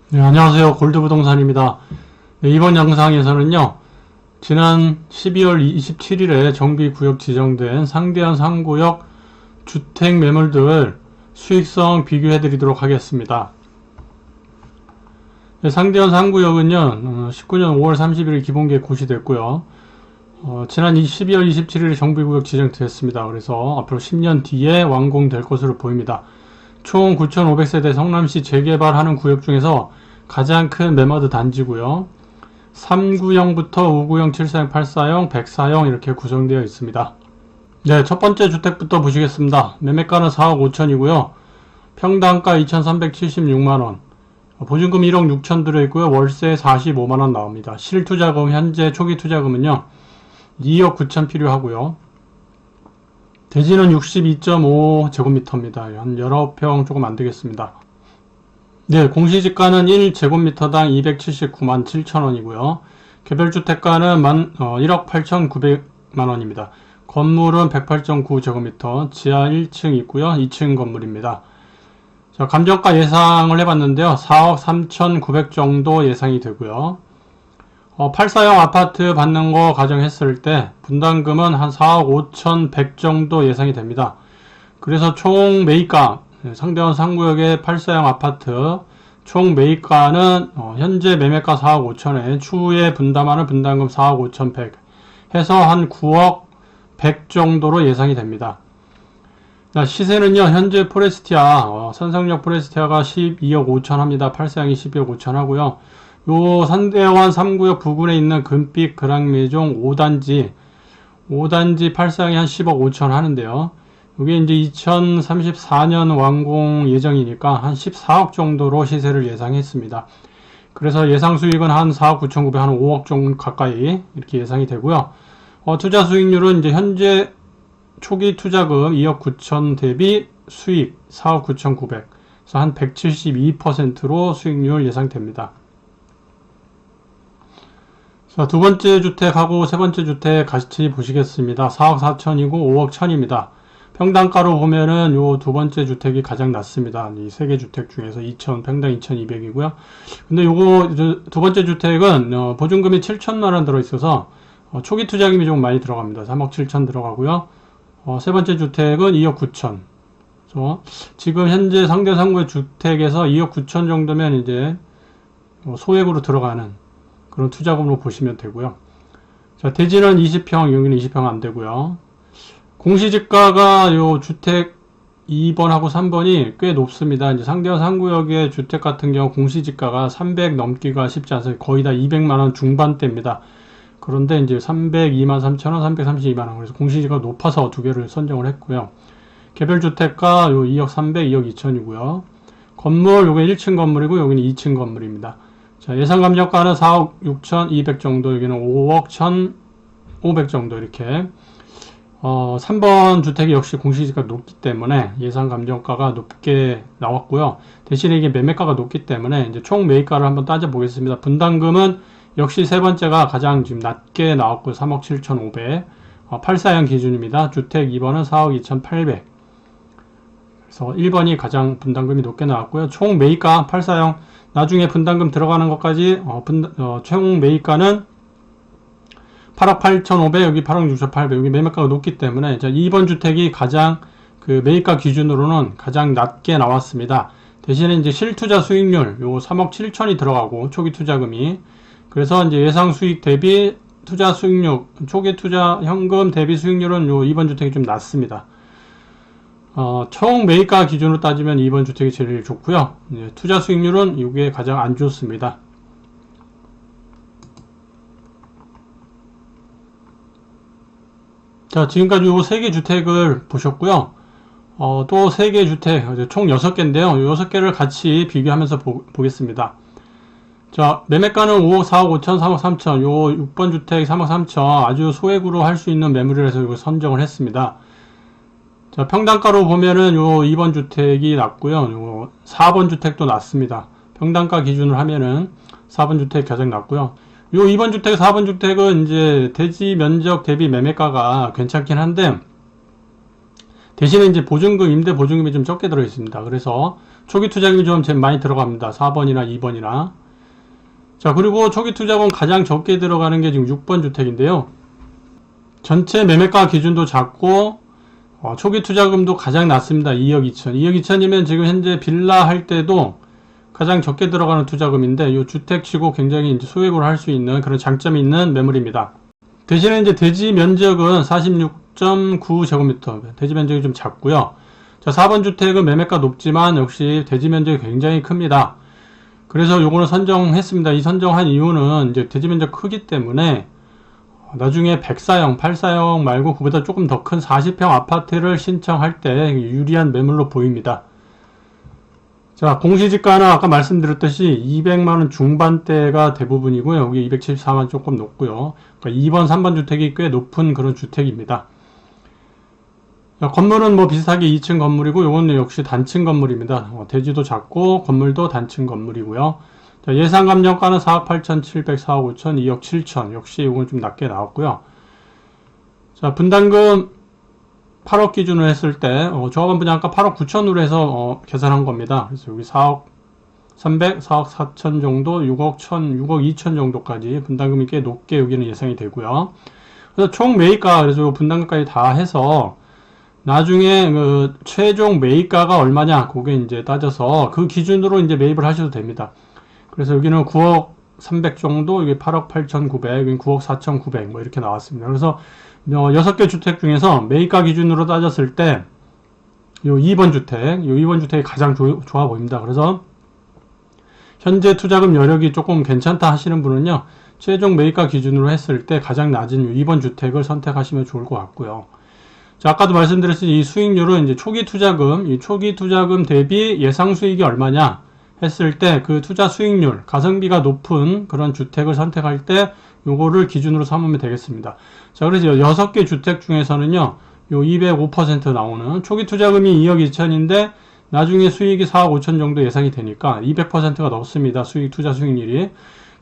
네, 안녕하세요. 골드부동산입니다. 네, 이번 영상에서는요, 지난 12월 27일에 정비구역 지정된 상대한 상구역 주택 매물들 수익성 비교해 드리도록 하겠습니다. 네, 상대한 상구역은요, 19년 5월 30일 기본계획 고시됐고요. 지난 12월 27일에 정비구역 지정됐습니다. 그래서 앞으로 10년 뒤에 완공될 것으로 보입니다. 총 9,500세대 성남시 재개발하는 구역 중에서 가장 큰 매머드 단지고요. 3구형부터 5구형, 7사형, 8사형, 100사형 이렇게 구성되어 있습니다. 네, 첫 번째 주택부터 보시겠습니다. 매매가는 4억 5천이고요. 평당가 2,376만원. 보증금 1억 6천 들어있고요. 월세 45만원 나옵니다. 실투자금, 현재 초기 투자금은요. 2억 9천 필요하고요. 대지는 62.5제곱미터입니다. 한 19평 조금 안되겠습니다. 네, 공시지가는 1제곱미터당 279만 7천원이고요. 개별주택가는 1억 8,900만원입니다. 건물은 108.9제곱미터, 지하 1층 있고요. 2층 건물입니다. 자, 감정가 예상을 해봤는데요. 4억 3,900 정도 예상이 되고요. 8사형 아파트 받는 거 가정했을 때 분담금은 한 4억 5,100 정도 예상이 됩니다. 그래서 총 매입가, 상대원 상구역의 8사형 아파트 총 매입가는 현재 매매가 4억 5천에 추후에 분담하는 분담금 4억 5,100 해서 한 9억 100 정도로 예상이 됩니다. 시세는요, 현재 포레스티아, 산성역 포레스티아가 12억 5천 합니다. 8사형이 12억 5천 하고요. 요 산대원 3구역 부근에 있는 금빛 그랑매종 5단지 8사형이 한 10억 5천 하는데요. 이게 이제 2034년 완공 예정이니까 한 14억 정도로 시세를 예상했습니다. 그래서 예상 수익은 한 4억 9,900, 한 5억 정도 가까이 이렇게 예상이 되고요. 투자 수익률은 이제 현재 초기 투자금 2억 9천 대비 수익 4억 9,900, 그래서 한 172%로 수익률 예상됩니다. 자, 두 번째 주택하고 세 번째 주택 같이 보시겠습니다. 4억 4천이고 5억 1천입니다. 평당가로 보면은 요 두 번째 주택이 가장 낮습니다. 이 세 개 주택 중에서 2천, 평당 2,200이고요. 근데 요거 두 번째 주택은 보증금이 7천만원 들어있어서 초기 투자금이 좀 많이 들어갑니다. 3억 7천 들어가고요. 세 번째 주택은 2억 9천. 그래서 지금 현재 상대 상구의 주택에서 2억 9천 정도면 이제 소액으로 들어가는 그런 투자금으로 보시면 되고요. 자, 대지는 20평, 여기는 20평 안 되고요. 공시지가가 요 주택 2번하고 3번이 꽤 높습니다. 이제 상대원 상구역의 주택 같은 경우 공시지가가 300 넘기가 쉽지 않습니다. 거의 다 200만원 중반대입니다. 그런데 이제 302만 3천원, 332만원. 그래서 공시지가가 높아서 두 개를 선정을 했고요. 개별주택가 요 2억 300, 2억 2천이고요. 건물, 요게 1층 건물이고, 여기는 2층 건물입니다. 자, 예상 감정가는 4억 6,200 정도, 여기는 5억 1,500 정도, 이렇게. 3번 주택이 역시 공시지가 높기 때문에 예상 감정가가 높게 나왔고요. 대신에 이게 매매가가 높기 때문에 이제 총 매입가를 한번 따져보겠습니다. 분담금은 역시 세 번째가 가장 지금 낮게 나왔고요. 3억 7,500. 8사형 기준입니다. 주택 2번은 4억 2,800. 그래서 1번이 가장 분담금이 높게 나왔고요. 총 매입가 8사형 나중에 분담금 들어가는 것까지 총 매입가는 8억 8,500, 여기 8억 6,800, 여기 매매가가 높기 때문에 2번 주택이 가장 그 매입가 기준으로는 가장 낮게 나왔습니다. 대신에 이제 실투자 수익률 요 3억 7천이 들어가고 초기 투자금이, 그래서 이제 예상 수익 대비 투자 수익률, 초기 투자 현금 대비 수익률은 요 2번 주택이 좀 낮습니다. 총 매입가 기준으로 따지면 2번 주택이 제일 좋고요. 투자 수익률은 이게 가장 안 좋습니다. 자, 지금까지 요 3개 주택을 보셨고요. 또 3개 주택, 총 6개인데요. 6개를 같이 비교하면서 보겠습니다. 자, 매매가는 5억, 4억 5천, 3억 3천, 요 6번 주택 3억 3천, 아주 소액으로 할 수 있는 매물이라서 이거 선정을 했습니다. 자, 평당가로 보면은 요 2번 주택이 낮고요. 요 4번 주택도 낮습니다. 평당가 기준으로 하면은 4번 주택 가장 낮고요. 요 2번 주택, 4번 주택은 이제 대지 면적 대비 매매가가 괜찮긴 한데, 대신에 이제 보증금, 임대 보증금이 좀 적게 들어 있습니다. 그래서 초기 투자금이 좀 제일 많이 들어갑니다. 4번이나 2번이나. 자, 그리고 초기 투자금 가장 적게 들어가는 게 지금 6번 주택인데요. 전체 매매가 기준도 작고 초기 투자금도 가장 낮습니다. 2억 2천. 2억 2천이면 지금 현재 빌라 할 때도 가장 적게 들어가는 투자금인데 이 주택치고 굉장히 이제 소액으로 할 수 있는 그런 장점이 있는 매물입니다. 대신에 이제 대지 면적은 46.9제곱미터. 대지 면적이 좀 작고요. 자, 4번 주택은 매매가 높지만 역시 대지 면적이 굉장히 큽니다. 그래서 요거는 선정했습니다. 이 선정한 이유는 이제 대지 면적 크기 때문에 나중에 104형, 84형 말고 그보다 조금 더 큰 40평 아파트를 신청할 때 유리한 매물로 보입니다. 자, 공시지가는 아까 말씀드렸듯이 200만원 중반대가 대부분이고요. 여기 274만 조금 높고요. 그러니까 2번, 3번 주택이 꽤 높은 그런 주택입니다. 자, 건물은 뭐 비슷하게 2층 건물이고 요건 역시 단층 건물입니다. 대지도 작고 건물도 단층 건물이고요. 자, 예상 감정가는 4억 8,700, 4억 5천, 2억 7천. 역시 이건 좀 낮게 나왔고요. 자, 분담금 8억 기준으로 했을 때, 조합원 분양가 8억 9천으로 해서, 계산한 겁니다. 그래서 여기 4억 300, 4억 4천 정도, 6억 1천, 6억 2천 정도까지 분담금이 꽤 높게 여기는 예상이 되고요. 그래서 총 매입가, 그래서 분담금까지 다 해서, 나중에 그 최종 매입가가 얼마냐, 그게 이제 따져서 그 기준으로 이제 매입을 하셔도 됩니다. 그래서 여기는 9억 300 정도, 여기 8억 8,900, 여기 9억 4,900, 뭐 이렇게 나왔습니다. 그래서 6개 주택 중에서 매입가 기준으로 따졌을 때, 요 2번 주택이 가장 좋아 보입니다. 그래서 현재 투자금 여력이 조금 괜찮다 하시는 분은요, 최종 매입가 기준으로 했을 때 가장 낮은 2번 주택을 선택하시면 좋을 것 같고요. 자, 아까도 말씀드렸듯이 이 수익률은 이제 초기 투자금 대비 예상 수익이 얼마냐 했을 때 그 투자 수익률, 가성비가 높은 그런 주택을 선택할 때 요거를 기준으로 삼으면 되겠습니다. 자, 그래서 6개 주택 중에서는요, 요 205% 나오는 초기 투자금이 2억 2천인데 나중에 수익이 4억 5천 정도 예상이 되니까 200%가 넘습니다. 투자 수익률이.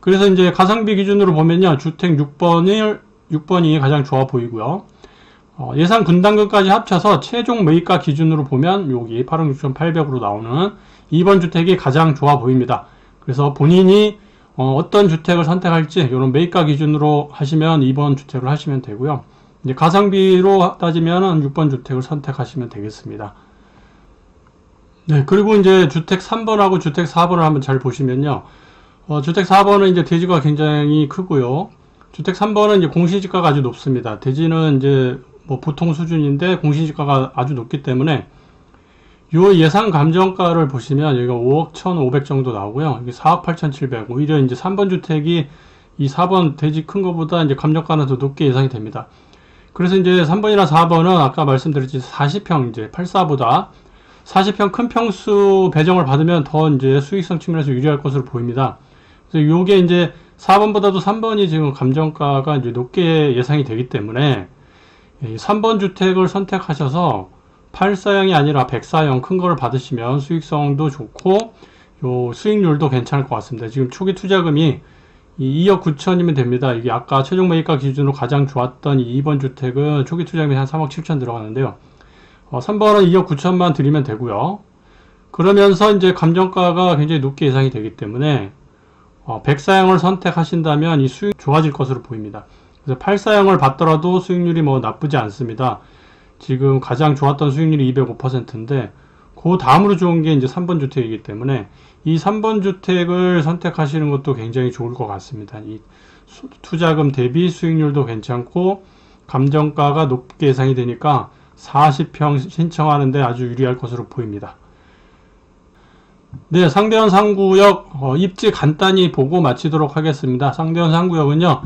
그래서 이제 가성비 기준으로 보면요, 주택 6번이 가장 좋아 보이고요. 예상 분담금까지 합쳐서 최종 매입가 기준으로 보면 여기 8억 6,800으로 나오는 2번 주택이 가장 좋아 보입니다. 그래서 본인이 어떤 주택을 선택할지 이런 매입가 기준으로 하시면 2번 주택을 하시면 되고요. 이제 가성비로 따지면 6번 주택을 선택하시면 되겠습니다. 네, 그리고 이제 주택 3번하고 주택 4번을 한번 잘 보시면요. 주택 4번은 이제 대지가 굉장히 크고요. 주택 3번은 이제 공시지가가 아주 높습니다. 대지는 이제 뭐 보통 수준인데 공시지가가 아주 높기 때문에 요 예상 감정가를 보시면 여기가 5억 1,500 정도 나오고요. 여기 4억 8,700. 오히려 이제 3번 주택이 이 4번 대지 큰 거보다 이제 감정가는 더 높게 예상이 됩니다. 그래서 이제 3번이나 4번은 아까 말씀드렸듯이 40평 이제 84보다 40평 큰 평수 배정을 받으면 더 이제 수익성 측면에서 유리할 것으로 보입니다. 그래서 요게 이제 4번보다도 3번이 지금 감정가가 이제 높게 예상이 되기 때문에 3번 주택을 선택하셔서 84형이 아니라 104형 큰 거를 받으시면 수익성도 좋고 요 수익률도 괜찮을 것 같습니다. 지금 초기 투자금이 2억 9천이면 됩니다. 이게 아까 최종 매입가 기준으로 가장 좋았던 이 2번 주택은 초기 투자금이 한 3억 7천 들어가는데요. 3번은 2억 9천만 드리면 되고요. 그러면서 이제 감정가가 굉장히 높게 예상이 되기 때문에 104형을 선택하신다면 이 수익 좋아질 것으로 보입니다. 그래서 84형을 받더라도 수익률이 뭐 나쁘지 않습니다. 지금 가장 좋았던 수익률이 205%인데 그 다음으로 좋은 게 이제 3번 주택이기 때문에 이 3번 주택을 선택하시는 것도 굉장히 좋을 것 같습니다. 이 투자금 대비 수익률도 괜찮고 감정가가 높게 예상이 되니까 40평 신청하는데 아주 유리할 것으로 보입니다. 네, 상대원 3구역 입지 간단히 보고 마치도록 하겠습니다. 상대원 3구역은요,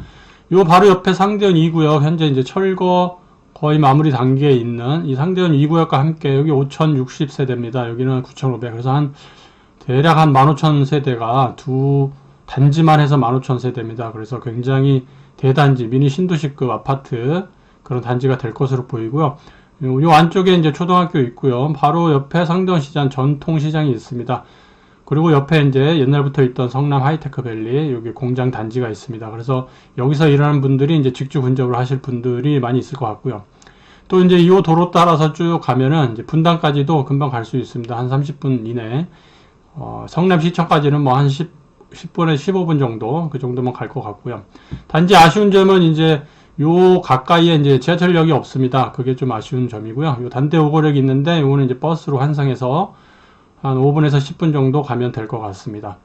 요 바로 옆에 상대원 2구역 현재 이제 철거 거의 마무리 단계에 있는 이 상대원 2구역과 함께 여기 5,060세대입니다. 여기는 9,500. 그래서 대략 한 15,000세대가 두 단지만 해서 15,000세대입니다. 그래서 굉장히 대단지, 미니 신도시급 아파트 그런 단지가 될 것으로 보이고요. 요 안쪽에 이제 초등학교 있고요. 바로 옆에 상대원 시장 전통시장이 있습니다. 그리고 옆에 이제 옛날부터 있던 성남 하이테크밸리 여기 공장 단지가 있습니다. 그래서 여기서 일하는 분들이 이제 직주 근접을 하실 분들이 많이 있을 것 같고요. 또 이제 이 도로 따라서 쭉 가면은 이제 분당까지도 금방 갈 수 있습니다. 한 30분 이내. 성남시청까지는 뭐 한 10분에 15분 정도, 그 정도면 갈 것 같고요. 단지 아쉬운 점은 이제 요 가까이에 이제 지하철역이 없습니다. 그게 좀 아쉬운 점이고요. 요 단대 오거역이 있는데 요거는 이제 버스로 환승해서 한 5분에서 10분 정도 가면 될 것 같습니다.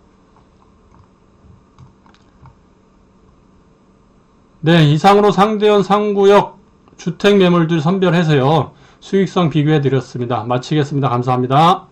네, 이상으로 상대원 상구역 주택 매물들 선별해서요. 수익성 비교해 드렸습니다. 마치겠습니다. 감사합니다.